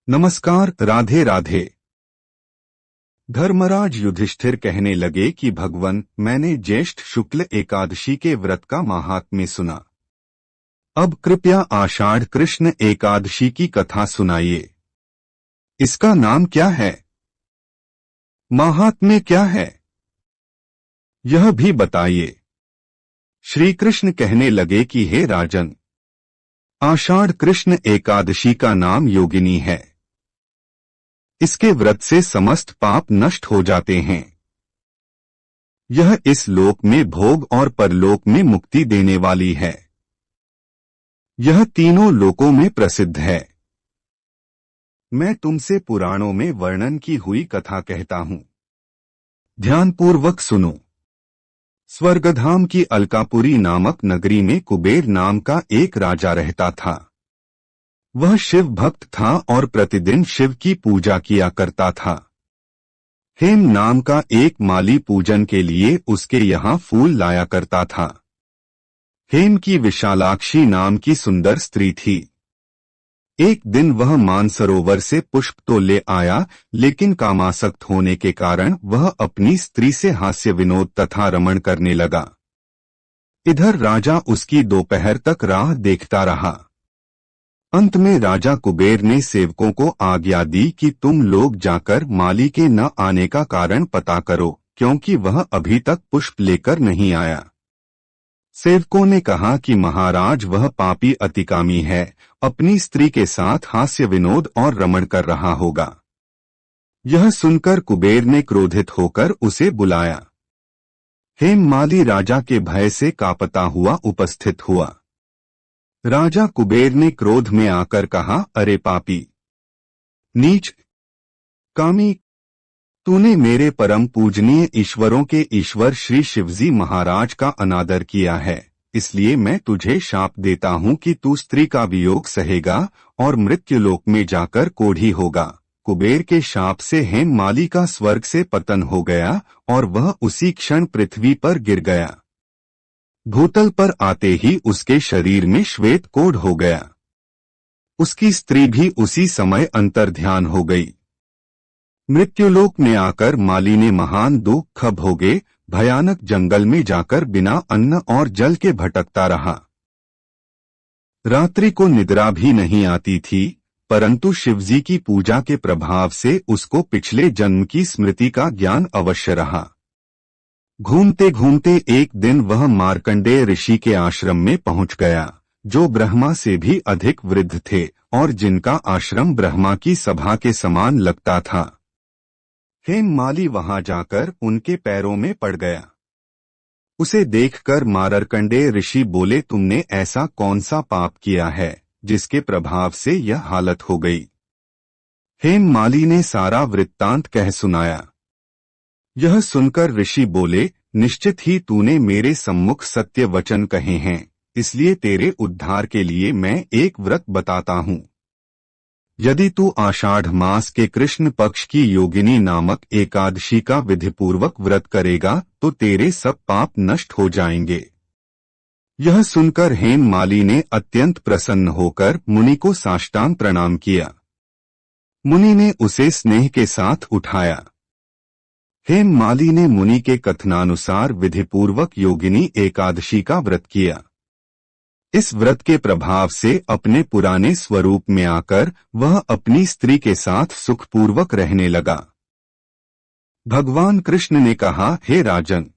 नमस्कार। राधे राधे। धर्मराज युधिष्ठिर कहने लगे कि भगवन, मैंने ज्येष्ठ शुक्ल एकादशी के व्रत का महात्म्य सुना। अब कृपया आषाढ़ कृष्ण एकादशी की कथा सुनाइए। इसका नाम क्या है, महात्म्य क्या है, यह भी बताइए। श्री कृष्ण कहने लगे कि हे राजन, आषाढ़ कृष्ण एकादशी का नाम योगिनी है। इसके व्रत से समस्त पाप नष्ट हो जाते हैं। यह इस लोक में भोग और परलोक में मुक्ति देने वाली है। यह तीनों लोकों में प्रसिद्ध है। मैं तुमसे पुराणों में वर्णन की हुई कथा कहता हूं, ध्यानपूर्वक सुनो। स्वर्गधाम की अलकापुरी नामक नगरी में कुबेर नाम का एक राजा रहता था। वह शिव भक्त था और प्रतिदिन शिव की पूजा किया करता था। हेम नाम का एक माली पूजन के लिए उसके यहाँ फूल लाया करता था। हेम की विशालाक्षी नाम की सुंदर स्त्री थी। एक दिन वह मानसरोवर से पुष्प तो ले आया, लेकिन कामासक्त होने के कारण वह अपनी स्त्री से हास्य विनोद तथा रमण करने लगा। इधर राजा उसकी दोपहर तक राह देखता रहा। अंत में राजा कुबेर ने सेवकों को आज्ञा दी कि तुम लोग जाकर माली के न आने का कारण पता करो, क्योंकि वह अभी तक पुष्प लेकर नहीं आया। सेवकों ने कहा कि महाराज, वह पापी अतिकामी है, अपनी स्त्री के साथ हास्य विनोद और रमण कर रहा होगा। यह सुनकर कुबेर ने क्रोधित होकर उसे बुलाया। हेम माली राजा के भय से कांपता हुआ उपस्थित हुआ। राजा कुबेर ने क्रोध में आकर कहा, अरे पापी, नीच, कामी, तूने मेरे परम पूजनीय ईश्वरों के ईश्वर श्री शिवजी महाराज का अनादर किया है, इसलिए मैं तुझे शाप देता हूं कि तू स्त्री का वियोग सहेगा और मृत्युलोक में जाकर कोढ़ी होगा। कुबेर के शाप से हेम माली का स्वर्ग से पतन हो गया और वह उसी क्षण पृथ्वी पर गिर गया। भूतल पर आते ही उसके शरीर में श्वेत कोढ़ हो गया। उसकी स्त्री भी उसी समय अंतर्ध्यान हो गई। मृत्युलोक में आकर माली ने महान दुख भोगे, भयानक जंगल में जाकर बिना अन्न और जल के भटकता रहा। रात्रि को निद्रा भी नहीं आती थी, परंतु शिवजी की पूजा के प्रभाव से उसको पिछले जन्म की स्मृति का ज्ञान अवश्य रहा। घूमते घूमते एक दिन वह मार्कंडेय ऋषि के आश्रम में पहुंच गया, जो ब्रह्मा से भी अधिक वृद्ध थे और जिनका आश्रम ब्रह्मा की सभा के समान लगता था। हेम माली वहां जाकर उनके पैरों में पड़ गया। उसे देखकर मार्कंडेय ऋषि बोले, तुमने ऐसा कौन सा पाप किया है जिसके प्रभाव से यह हालत हो गई। हेम माली ने सारा वृत्तांत कह सुनाया। यह सुनकर ऋषि बोले, निश्चित ही तूने मेरे सम्मुख सत्य वचन कहे हैं, इसलिए तेरे उद्धार के लिए मैं एक व्रत बताता हूँ। यदि तू आषाढ़ मास के कृष्ण पक्ष की योगिनी नामक एकादशी का विधिपूर्वक व्रत करेगा तो तेरे सब पाप नष्ट हो जाएंगे। यह सुनकर हेम माली ने अत्यंत प्रसन्न होकर मुनि को साष्टांग प्रणाम किया। मुनि ने उसे स्नेह के साथ उठाया। हेम माली ने मुनि के कथनानुसार विधिपूर्वक योगिनी एकादशी का व्रत किया। इस व्रत के प्रभाव से अपने पुराने स्वरूप में आकर वह अपनी स्त्री के साथ सुखपूर्वक रहने लगा। भगवान कृष्ण ने कहा, हे राजन,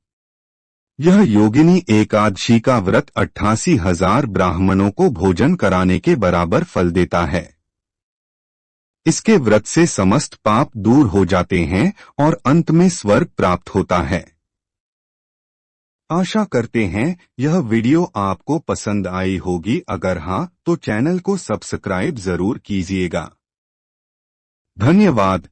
यह योगिनी एकादशी का व्रत 88,000 ब्राह्मणों को भोजन कराने के बराबर फल देता है। इसके व्रत से समस्त पाप दूर हो जाते हैं और अंत में स्वर्ग प्राप्त होता है। आशा करते हैं यह वीडियो आपको पसंद आई होगी। अगर हाँ तो चैनल को सब्सक्राइब जरूर कीजिएगा। धन्यवाद।